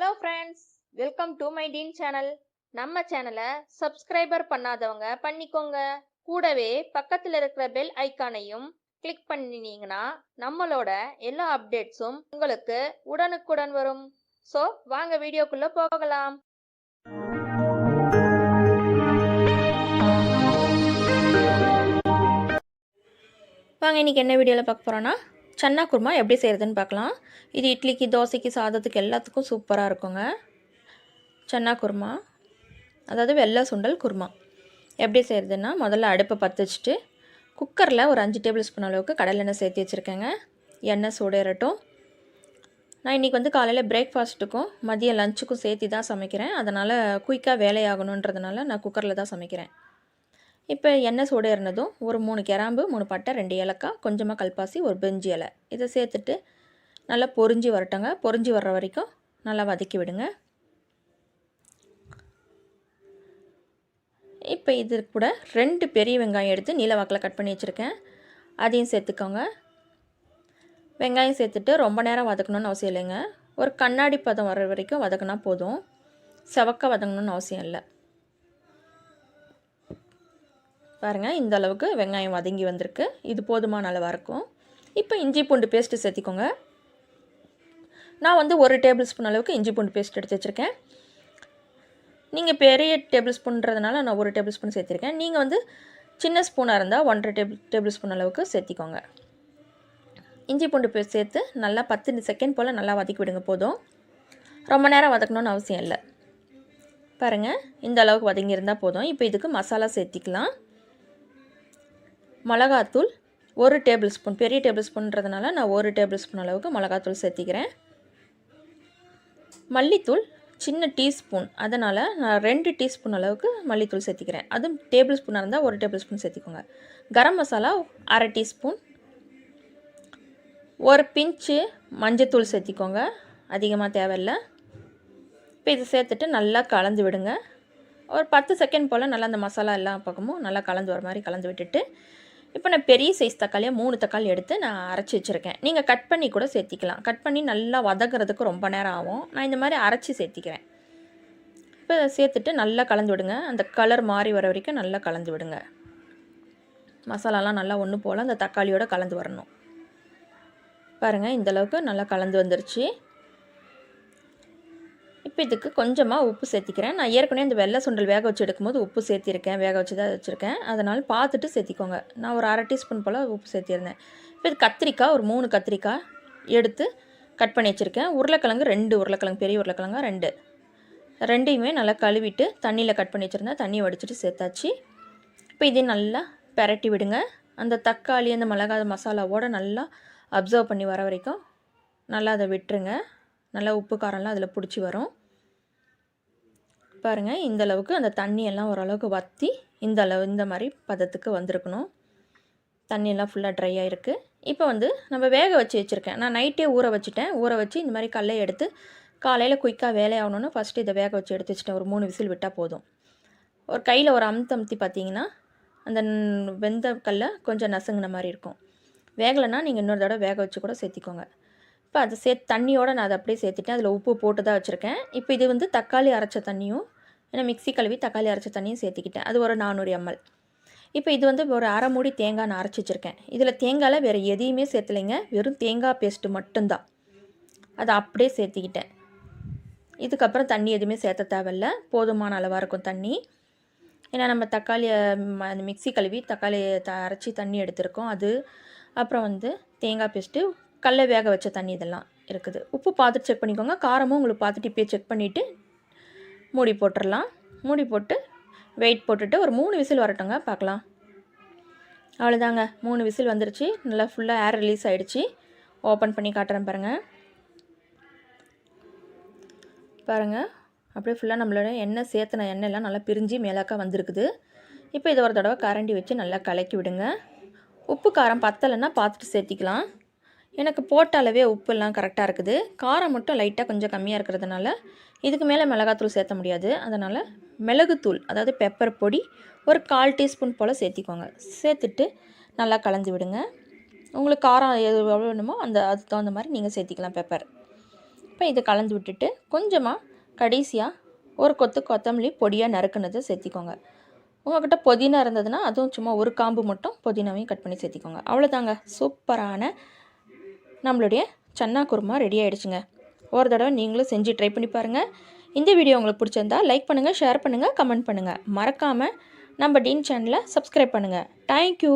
Hello friends, welcome to my dean channel. நம்ம சேனலை subscriber பண்ணாதவங்க பண்ணிக்கோங்க. கூடவே பக்கத்தில் இருக்கிற பெல் ஐக்கானையும் கிளிக் பண்ணினீங்கன்னா நம்மளோட எல்லா அப்டேட்ஸும் உங்களுக்கு உடனுக்குடன் வரும். ஸோ வாங்க வீடியோக்குள்ள போகலாம். வாங்க இன்னைக்கு என்ன வீடியோவில் பார்க்க போகிறோன்னா சன்னா குருமா எப்படி செய்கிறதுன்னு பார்க்கலாம். இது இட்லிக்கு, தோசைக்கு, சாதத்துக்கு எல்லாத்துக்கும் சூப்பராக இருக்குங்க. சன்னா குருமா, அதாவது வெள்ளை சுண்டல் குருமா எப்படி செய்கிறதுன்னா, முதல்ல அடுப்பை பற்ற வச்சுட்டு குக்கரில் ஒரு 5 டேபிள் ஸ்பூன் அளவுக்கு கடலெண்ணெய் சேர்த்து வச்சுருக்கேங்க. எண்ணெய் சூடேறட்டும். நான் இன்றைக்கி காலையில் பிரேக்ஃபாஸ்ட்டுக்கும் மதியம் லஞ்சுக்கும் சேர்த்து தான் சமைக்கிறேன். அதனால் குயிக்காக வேலையாகணுன்றதுனால நான் குக்கரில் தான் சமைக்கிறேன். இப்போ எண்ணெய் சூடேறினதும் ஒரு 3 கிராம்பு, 3 பட்டை, 2 ஏலக்காய், கொஞ்சமாக கல்பாசி, ஒரு பிரிஞ்சி இலை இதை சேர்த்துட்டு நல்லா பொரிஞ்சு வரட்டுங்க. பொரிஞ்சு வர்ற வரைக்கும் நல்லா வதக்கி விடுங்க. இப்போ இது கூட 2 பெரிய வெங்காயம் எடுத்து நீல வாக்கில் கட் பண்ணி வச்சுருக்கேன். அதையும் சேர்த்துக்கோங்க. வெங்காயம் சேர்த்துட்டு ரொம்ப நேரம் வதக்கணும்னு அவசியம் இல்லைங்க. ஒரு கண்ணாடி பதம் வர்ற வரைக்கும் வதக்கினா போதும். செவக்க வதங்கணும்னு அவசியம் இல்லை. பாருங்கள், இந்த அளவுக்கு வெங்காயம் வதங்கி வந்திருக்கு. இது போதுமான அளவாக இருக்கும். இப்போ இஞ்சி பூண்டு பேஸ்ட்டு சேர்த்திக்கோங்க. நான் 1 டேபிள் ஸ்பூன் அளவுக்கு இஞ்சி பூண்டு பேஸ்ட் எடுத்து வச்சுருக்கேன். நீங்கள் பெரிய டேபிள் ஸ்பூன்றதுனால நான் 1 டேபிள் ஸ்பூன் சேர்த்திருக்கேன். நீங்கள் சின்ன ஸ்பூனாக இருந்தால் 1.5 டேபிள் ஸ்பூன் அளவுக்கு சேர்த்திக்கோங்க. இஞ்சி பூண்டு பேஸ்ட் சேர்த்து நல்லா 10 செகண்ட் போல் நல்லா வதக்கி விடுங்க. போதும், ரொம்ப நேரம் வதக்கணும்னு அவசியம் இல்லை. பாருங்கள், இந்த அளவுக்கு வதங்கியிருந்தால் போதும். இப்போ இதுக்கு மசாலா சேர்த்திக்கலாம். மிளகாத்தூள் 1 டேபிள் ஸ்பூன், பெரிய டேபிள் ஸ்பூன்றதுனால நான் 1 டேபிள் ஸ்பூன் அளவுக்கு மிளகாத்தூள் சேர்த்திக்கிறேன். மல்லித்தூள் சின்ன டீஸ்பூன், அதனால் நான் 2 டீஸ்பூன் அளவுக்கு மல்லித்தூள் சேர்த்திக்கிறேன். அதுவும் டேபிள் ஸ்பூனாக இருந்தால் 1 டேபிள் ஸ்பூன் சேர்த்திக்கோங்க. கரம் மசாலா 1/2 டீஸ்பூன், ஒரு பிஞ்சு மஞ்சத்தூள் சேர்த்திக்கோங்க. அதிகமாக தேவையில்லை. இப்போ இது சேர்த்துட்டு நல்லா கலந்து விடுங்க. ஒரு 10 செகண்ட் போல் நல்லா அந்த மசாலா எல்லா பக்கமும் நல்லா கலந்து வர மாதிரி கலந்து விட்டுட்டு, இப்போ நான் பெரிய சைஸ் தக்காளியாக 3 தக்காளி எடுத்து நான் அரைச்சி வச்சுருக்கேன். நீங்கள் கட் பண்ணி கூட சேர்த்திக்கலாம். கட் பண்ணி நல்லா வதக்கிறதுக்கு ரொம்ப நேரம் ஆகும். நான் இந்த மாதிரி அரைச்சி சேர்த்திக்கிறேன். இப்போ சேர்த்துட்டு நல்லா கலந்து விடுங்க. அந்த கலர் மாறி வர வரைக்கும் நல்லா கலந்து விடுங்க. மசாலாலாம் நல்லா ஒன்று போல் அந்த தக்காளியோடு கலந்து வரணும். பாருங்கள், இந்தளவுக்கு நல்லா கலந்து வந்துருச்சு. இப்போ இதுக்கு கொஞ்சமாக உப்பு சேர்த்திக்கிறேன். நான் ஏற்கனவே இந்த வெள்ளை சுண்டல் வேக வச்சு எடுக்கும்போது உப்பு சேர்த்திருக்கேன். வேக வச்சு தான் வச்சுருக்கேன். அதனால் பார்த்துட்டு சேர்த்திக்கோங்க. நான் ஒரு 1/2 டீஸ்பூன் போல் உப்பு சேர்த்திருந்தேன். இப்போ இது கத்திரிக்காய் ஒரு 3 கத்திரிக்காய் எடுத்து கட் பண்ணி வச்சுருக்கேன். உருளைக்கிழங்கு 2 உருளைக்கிழங்கு, பெரிய உருளைக்கிழங்கா 2, ரெண்டையுமே நல்லா கழுவிட்டு தண்ணியில் கட் பண்ணி வச்சுருந்தேன். தண்ணியை வடிச்சிட்டு சேர்த்தாச்சு. இப்போ இதையும் நல்லா பெரட்டி விடுங்க. அந்த தக்காளி அந்த மிளகாய் மசாலாவோடு நல்லா அப்சர்வ் பண்ணி வர வரைக்கும் நல்லா அதை விட்டுருங்க. நல்லா உப்பு காரம்லாம் அதில் பிடிச்சி வரும். பாருங்கள், இந்தளவுக்கு அந்த தண்ணியெல்லாம் ஓரளவுக்கு வற்றி இந்த மாதிரி பதத்துக்கு வந்திருக்கணும். தண்ணியெல்லாம் ஃபுல்லாக ட்ரை ஆகிருக்கு. இப்போ நம்ம வேக வச்சு வச்சுருக்கேன். நான் நைட்டே ஊற வச்சுட்டேன். ஊற வச்சு இந்த மாதிரி கல்லை எடுத்து காலையில் குயிக்காக வேலையாகணுன்னு ஃபஸ்ட்டு இதை வேக வச்சு எடுத்து வச்சுட்டேன். ஒரு 3 விசில் விட்டால் போதும். ஒரு கையில் ஒரு அமுத்தி பார்த்தீங்கன்னா அந்த வெந்த கல்லை கொஞ்சம் நசுங்கின மாதிரி இருக்கும். வேகலைன்னா நீங்கள் இன்னொரு தடவை வேக வச்சு கூட சேர்த்திக்கோங்க. இப்போ அதை தண்ணியோடு நான் அதை அப்படியே சேர்த்துட்டேன். அதில் உப்பு போட்டு தான் வச்சுருக்கேன். இப்போ இது தக்காளி அரைச்ச தண்ணியும், ஏன்னா மிக்ஸி கழுவி தக்காளி அரைச்ச தண்ணியும் சேர்த்துக்கிட்டேன். அது ஒரு 400 ml. இப்போ இது ஒரு 1/2 மூடி தேங்காய் நான் அரைச்சி வச்சுருக்கேன். இதில் தேங்காயில் வேறு எதையுமே சேர்த்துலைங்க. வெறும் தேங்காய் பேஸ்ட்டு மட்டும்தான். அதை அப்படியே சேர்த்துக்கிட்டேன். இதுக்கப்புறம் தண்ணி எதுவுமே சேர்த்த தேவையில்ல. போதுமான அளவாக இருக்கும் தண்ணி. ஏன்னா நம்ம தக்காளியை மிக்ஸி கழுவி தக்காளி அரைச்சி தண்ணி எடுத்துருக்கோம். அது அப்புறம் தேங்காய் பேஸ்ட்டு, கடல வேக வச்ச தண்ணி இதெல்லாம் இருக்குது. உப்பு பார்த்துட்டு செக் பண்ணிக்கோங்க. காரமும் உங்களுக்கு பார்த்துட்டு இப்போயே செக் பண்ணிவிட்டு மூடி போட்டுடலாம். மூடி போட்டு வெயிட் போட்டுட்டு ஒரு 3 விசில் வரட்டுங்க, பார்க்கலாம். அவ்வளோதாங்க, 3 விசில் வந்துருச்சு. நல்லா ஃபுல்லாக ஏர் ரிலீஸ் ஆகிடுச்சு. ஓப்பன் பண்ணி காட்டுறேன் பாருங்கள். பாருங்கள், அப்படியே ஃபுல்லாக நம்மளோட எண்ணெய் சேர்த்துன எண்ணெய்லாம் நல்லா பிரிஞ்சு மேலாக்கா வந்திருக்குது. இப்போ இதை ஒரு தடவை கரண்டி வச்சு நல்லா கலக்கி விடுங்க. உப்பு காரம் பத்தலைன்னா பார்த்துட்டு சேர்த்திக்கலாம். எனக்கு போட்ட அளவே உப்புலாம் கரெக்டாக இருக்குது. காரம் மட்டும் லைட்டாக கொஞ்சம் கம்மியாக இருக்கிறதுனால இதுக்கு மேலே மிளகாத்தூள் சேர்த்த முடியாது. அதனால் மிளகுத்தூள், அதாவது பெப்பர் பொடி ஒரு 1/4 டீஸ்பூன் போல் சேர்த்திக்கோங்க. சேர்த்துட்டு நல்லா கலந்து விடுங்க. உங்களுக்கு காரம் எவ்வளோ வேணுமோ அதுக்கு தகுந்த மாதிரி நீங்கள் சேர்த்திக்கலாம் பெப்பர். இப்போ இதை கலந்து விட்டுட்டு கொஞ்சமாக கடைசியாக ஒரு கொத்து கொத்தமல்லி பொடியாக நறுக்குனதை சேர்த்திக்கோங்க. உங்கள்கிட்ட புதினா இருந்ததுன்னா அதுவும் சும்மா ஒரு காம்பு மட்டும் புதினாவையும் கட் பண்ணி சேர்த்திக்கோங்க. அவ்வளோதாங்க, சூப்பரான நம்மளுடைய சன்னா குருமா ரெடி ஆகிடுச்சுங்க. ஒரு தடவை நீங்களும் செஞ்சு ட்ரை பண்ணி பாருங்கள். இந்த வீடியோ உங்களுக்கு பிடிச்சிருந்தா லைக் பண்ணுங்கள், ஷேர் பண்ணுங்கள், கமெண்ட் பண்ணுங்கள். மறக்காமல் நம்ம டீன் சேனலை சப்ஸ்கிரைப் பண்ணுங்கள். தேங்க்யூ.